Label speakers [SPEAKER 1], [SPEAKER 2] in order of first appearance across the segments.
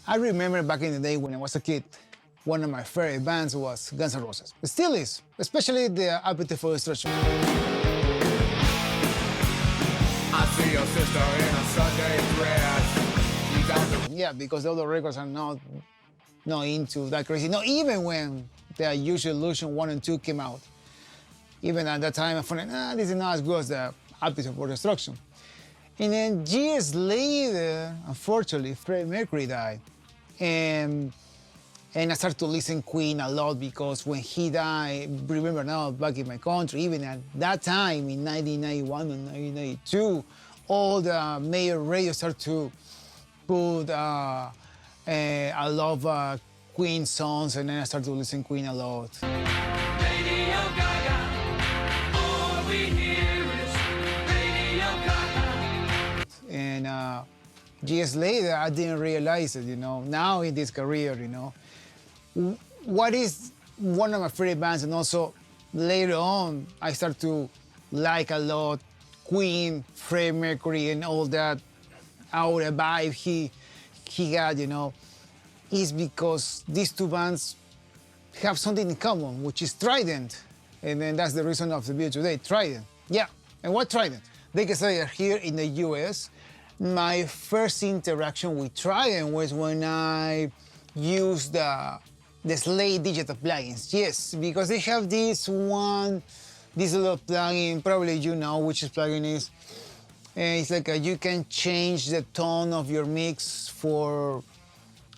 [SPEAKER 1] I remember back in the day when I was a kid, one of my favorite bands was Guns N' Roses. It still is, especially the Appetite for Destruction. I see your sister in a Sunday dress. She's out the... Yeah, because the other records are not into that crazy. No, even when the Use Your Illusion 1 and 2 came out, even at that time I thought, this is not as good as the Appetite for Destruction. And then years later, unfortunately, Freddie Mercury died. And I started to listen Queen a lot because when he died, remember now, back in my country, even at that time in 1991 and 1992, all the major radios started to put a lot of Queen songs, and then I started to listen Queen a lot. Radio Gaga, all we hear is Radio Gaga. And years later, I didn't realize it, now in this career, what is one of my favorite bands, and also later on I start to like a lot Queen, Freddie Mercury, and all that aura vibe he had, is because these two bands have something in common, which is Trident. And then that's the reason of the video today, Trident. Yeah, and what Trident? They can say here in the US, my first interaction with Trident was when I used the Slate digital plugins. Yes, because they have this little plugin, probably you know which plugin is. And it's like you can change the tone of your mix for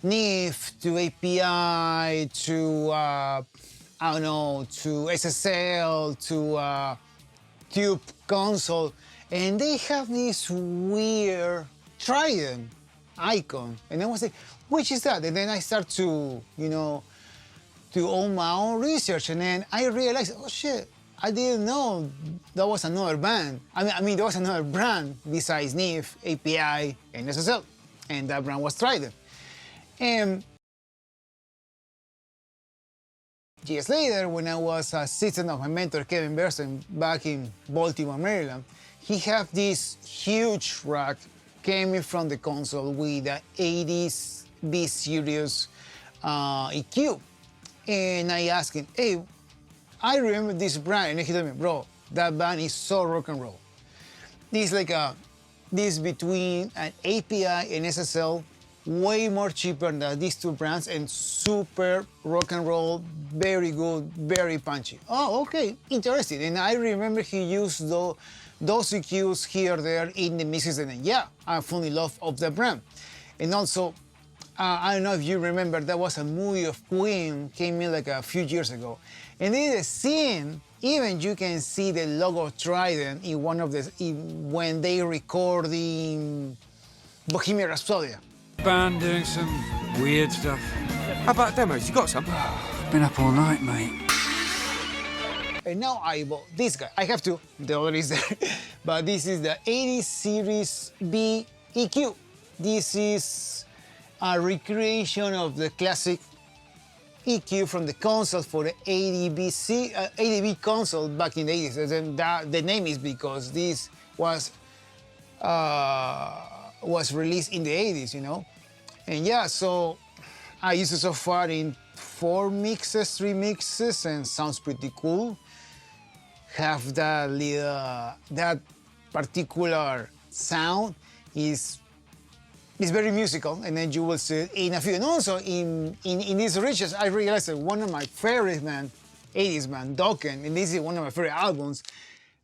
[SPEAKER 1] NIF to API to I don't know, to SSL to Tube console, and they have this weird Trident icon, and I was like, which is that? And then I start to do all my own research, and then I realized, oh shit, I didn't know there was another band. I mean there was another brand besides NIF, API, and SSL, and that brand was Trident. And years later, when I was assistant of my mentor Kevin Berson back in Baltimore, Maryland, he had this huge rack coming from the console with the 80B series EQ. And I asked him, hey, I remember this brand, and he told me, bro, that band is so rock and roll. This is like this between an API and SSL, way more cheaper than these two brands, and super rock and roll, very good, very punchy. Oh, okay, interesting. And I remember he used those EQs here, there in the mixes, and yeah, I fell in love of the brand. And also, I don't know if you remember, there was a movie of Queen, came in like a few years ago. And in the scene, even you can see the logo of Trident in one of the, when they record in Bohemian Rhapsody.
[SPEAKER 2] Band doing some weird stuff.
[SPEAKER 3] How about demos? You got some?
[SPEAKER 2] Been up all night, mate.
[SPEAKER 1] And now I bought this guy. I have two, the other is there. But this is the 80 Series B EQ. This is a recreation of the classic EQ from the console for the 80B console back in the 80s. And the name is because this was released in the 80s, And yeah, so I used it so far in 3 mixes, and sounds pretty cool. Have that particular sound is very musical, and then you will see it in a few. And also in these research, I realized that one of my favorite 80s band, Dokken, and this is one of my favorite albums,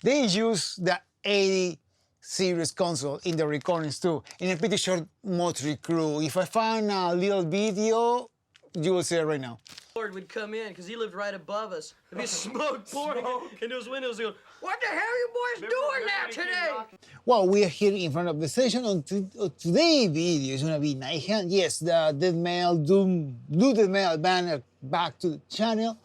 [SPEAKER 1] they use the 80 series console in the recordings too, in a pretty short Motley Crue. If I find a little video, you will see it right now.
[SPEAKER 4] Lord would come in because he lived right above us. There'd be smoke pouring in those windows. Going, what the hell are you boys doing now today?
[SPEAKER 1] Well, we are here in front of the station. On today's video is gonna be Nighthand. Yes, the deathmetal doom deathmetal band are back to the channel.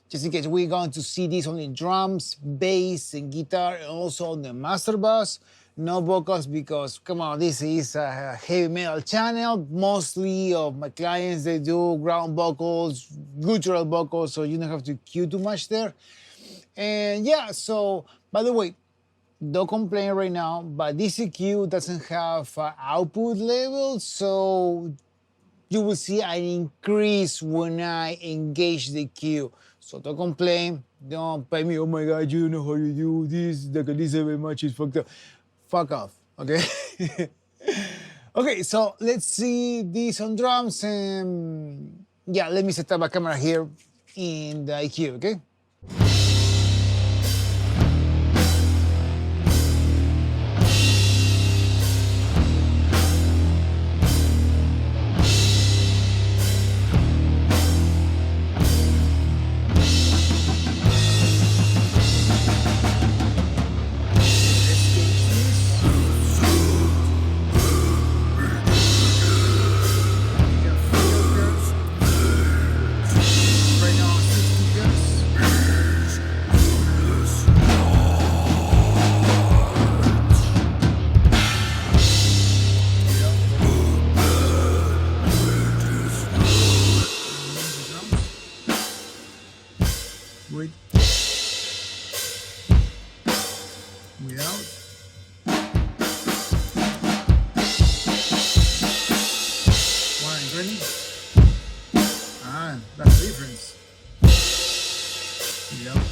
[SPEAKER 1] Just in case, we're going to see this on the drums, bass, and guitar, and also on the master bass. No vocals because, come on, this is a heavy metal channel. Mostly of my clients, they do ground vocals, guttural vocals, so you don't have to cue too much there. And yeah, so, by the way, don't complain right now, but this EQ doesn't have output level, so you will see an increase when I engage the cue. So don't complain, don't pay me, oh my God, you don't know how you do this, the very much is fucked up. Fuck off, okay? Okay, so let's see this on drums, and yeah, let me set up a camera here in the IQ, okay? With, without, one and 20. Ah, that's the difference. Without.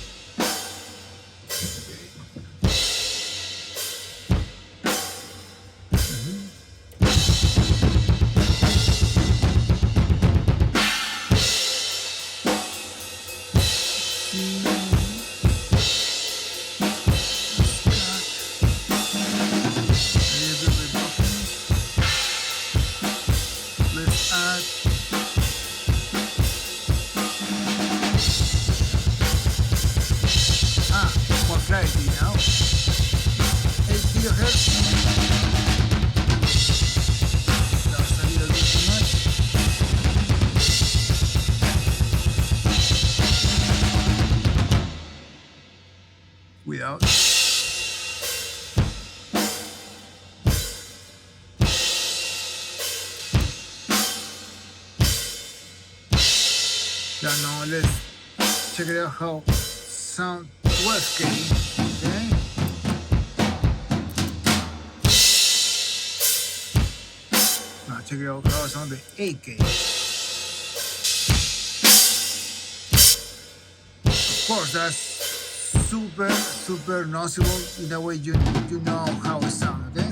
[SPEAKER 1] Clarity now. 8 kilohertz. That's a little bit too much. Without. Yeah, now let's check it out how sound 12K, okay? Now check it out how sound the 8K. Of course, that's super noticeable. In that way, you know how it sounds, okay?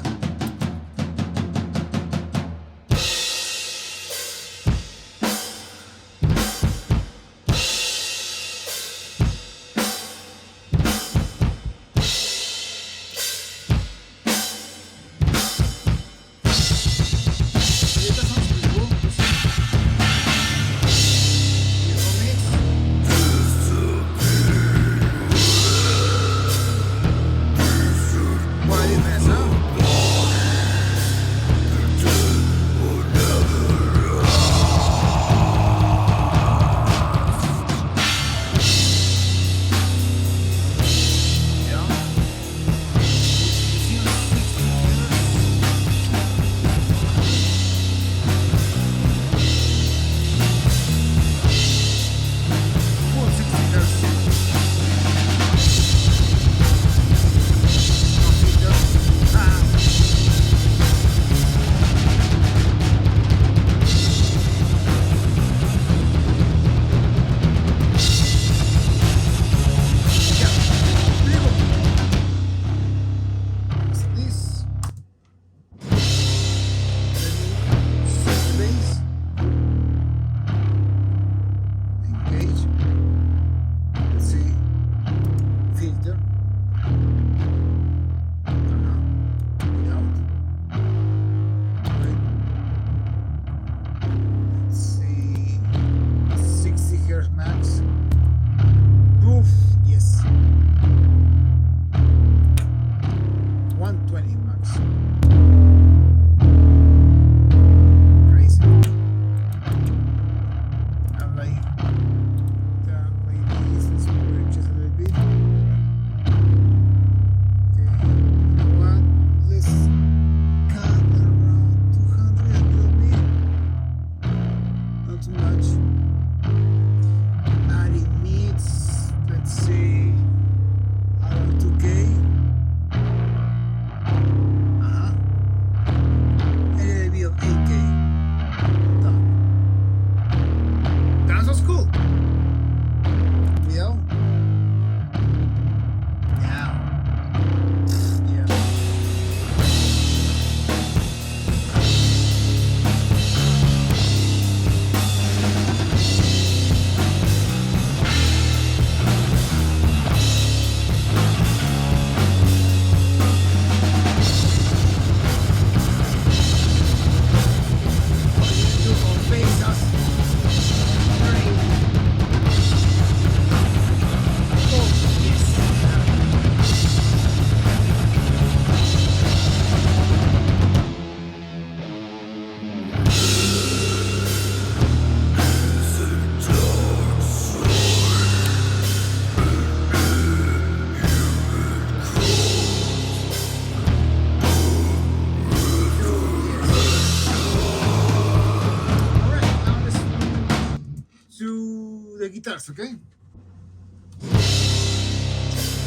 [SPEAKER 1] guitars, okay?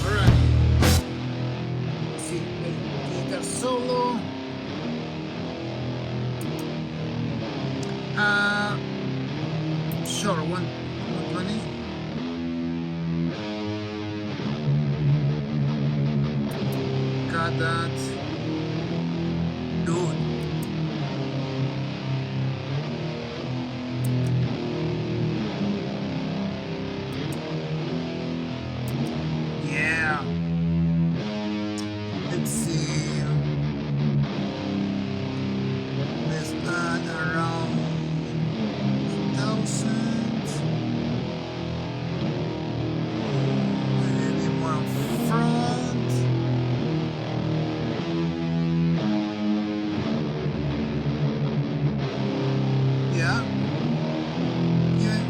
[SPEAKER 1] Alright. See, the guitar solo. Sure, 120. Got that. Good. Yeah. Let's see. Let's add around 1,000. A little bit more up front. Yeah. Yeah.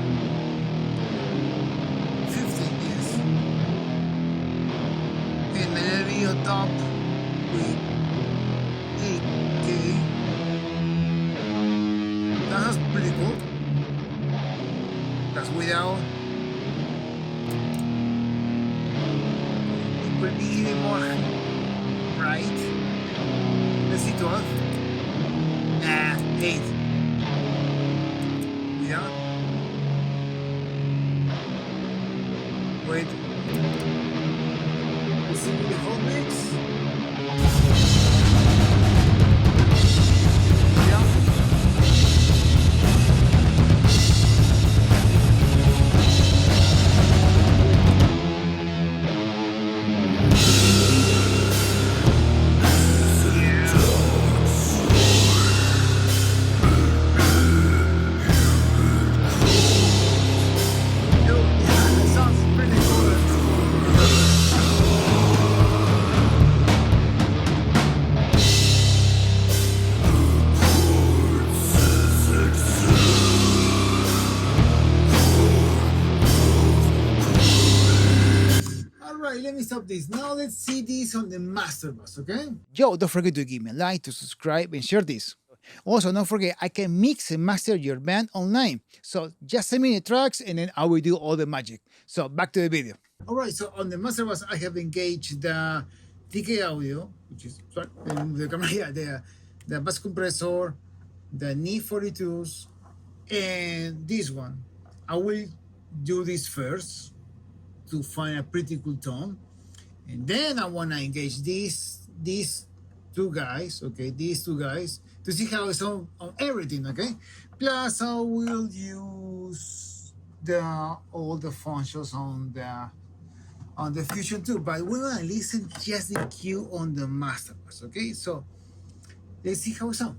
[SPEAKER 1] 15, yes. And melody on top with 8K. That's pretty cool. That's without. It could be even more bright. Let's see 12. Nah, 8. Without. Wait. Let's see with the whole mix. Yeah. Alright, let me stop this. Now let's see this on the master bus, okay? Yo, don't forget to give me a like, to subscribe, and share this. Also, don't forget, I can mix and master your band online. So just send me the tracks and then I will do all the magic. So back to the video. Alright, so on the master bus, I have engaged the TK audio, which is the camera, yeah, the bass compressor, the knee 42s, and this one. I will do this first to find a pretty cool tone, and then I want to engage these two guys, okay, these two guys, to see how it's on everything, okay. Plus I will use all the functions on the Fusion too, but we want to listen just the cue on the master bus, okay. So let's see how it sounds.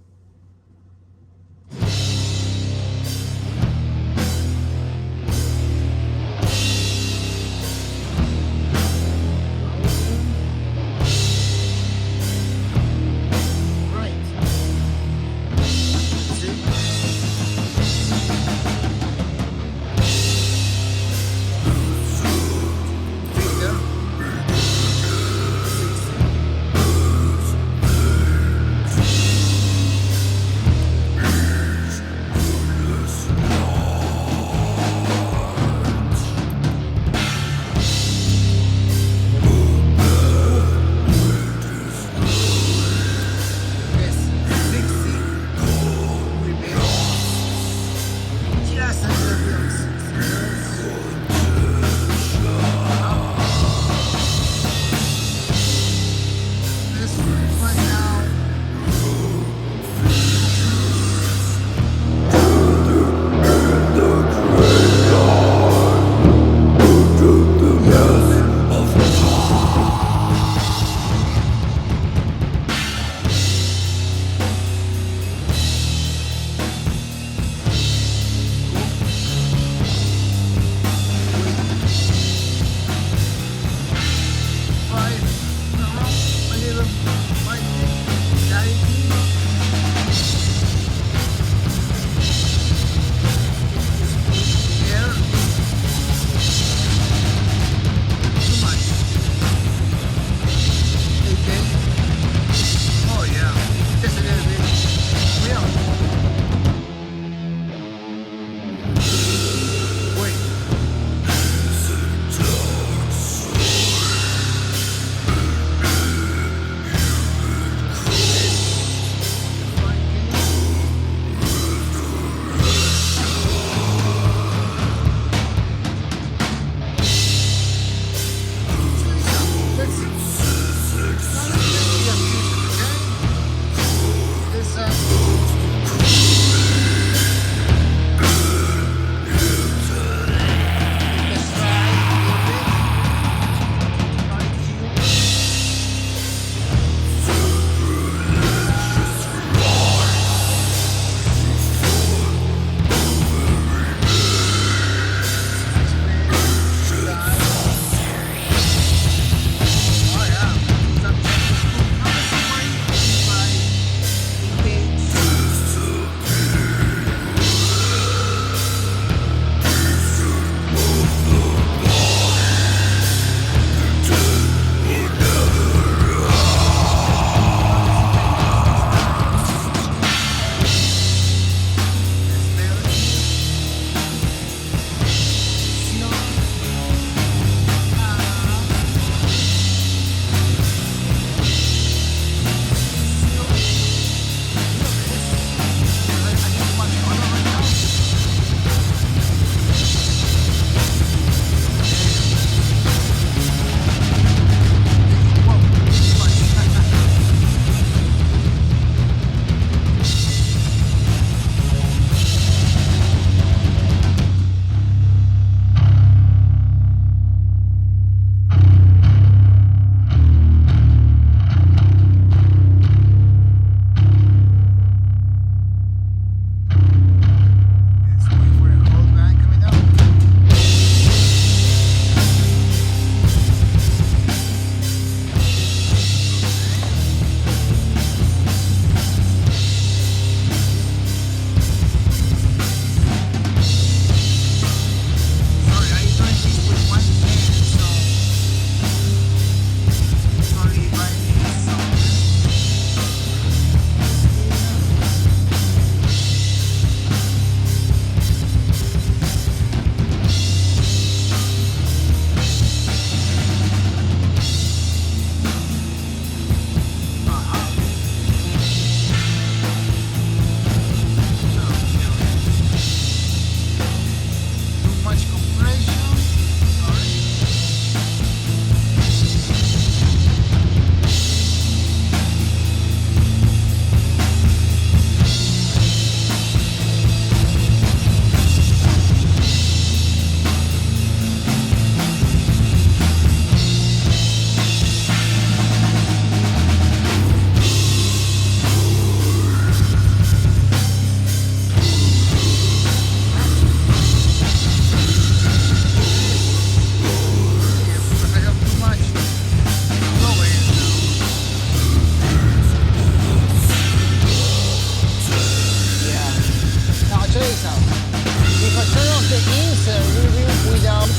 [SPEAKER 1] check this out. If I turn off the insert, we'll be without.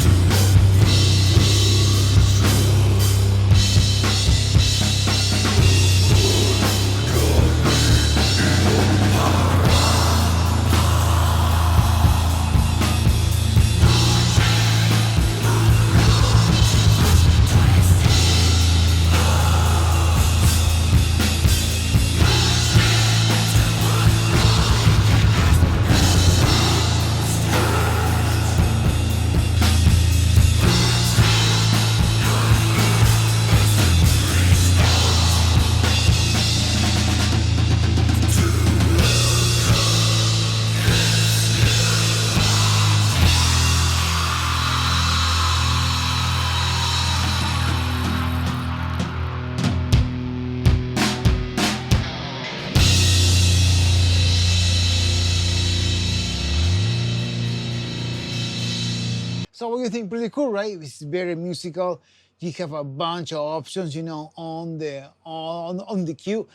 [SPEAKER 1] So what do you think? Pretty cool, right? It's very musical. You have a bunch of options, you know, on the EQ.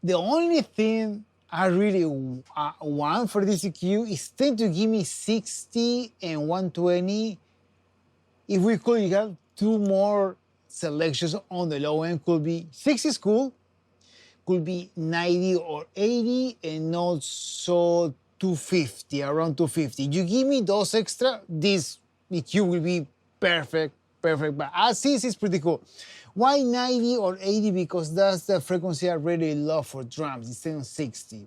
[SPEAKER 1] The only thing I really want for this EQ is tend to give me 60 and 120. If we could, you have two more selections on the low end. Could be 60 is cool. Could be 90 or 80, and also 250, around 250. You give me those extra, this EQ will be perfect. But as is, it's pretty cool. Why 90 or 80? Because that's the frequency I really love for drums instead of 60.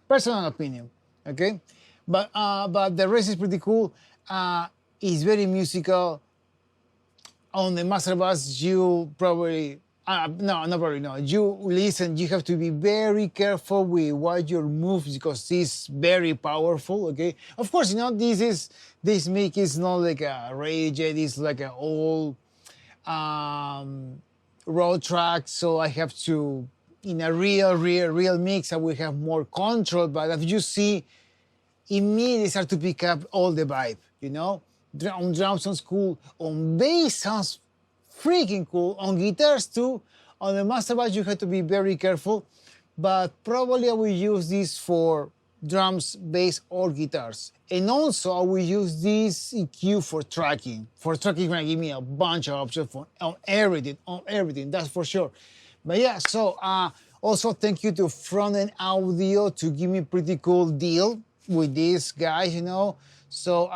[SPEAKER 1] Personal opinion, okay? But the rest is pretty cool. It's very musical. On the master bass, you probably, no, not probably, no. You listen, you have to be very careful with what your moves because it's very powerful, okay? Of course, you know, this mic is not like a Radiojet, it's like an old road track, so I have to, in a real mix, I will have more control, but if you see, immediately start to pick up all the vibe, you know? On drums sounds cool, on bass sounds freaking cool, on guitars too. On the master bass you have to be very careful, but probably I will use this for drums, bass, or guitars. And also I will use this EQ for tracking. For tracking, it's gonna give me a bunch of options on everything, that's for sure. But yeah, so also thank you to Front End Audio to give me a pretty cool deal with these guys, you know. So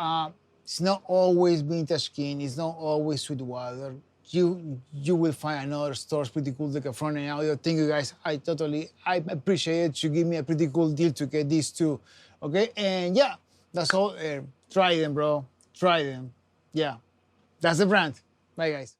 [SPEAKER 1] it's not always Vintage King, it's not always Sweetwater. You will find another stores pretty cool like a Front End Audio. Thank you guys. I appreciate it. You give me a pretty cool deal to get these two. Okay, and yeah, that's all. Try them, bro. Try them. Yeah, that's the brand. Bye, guys.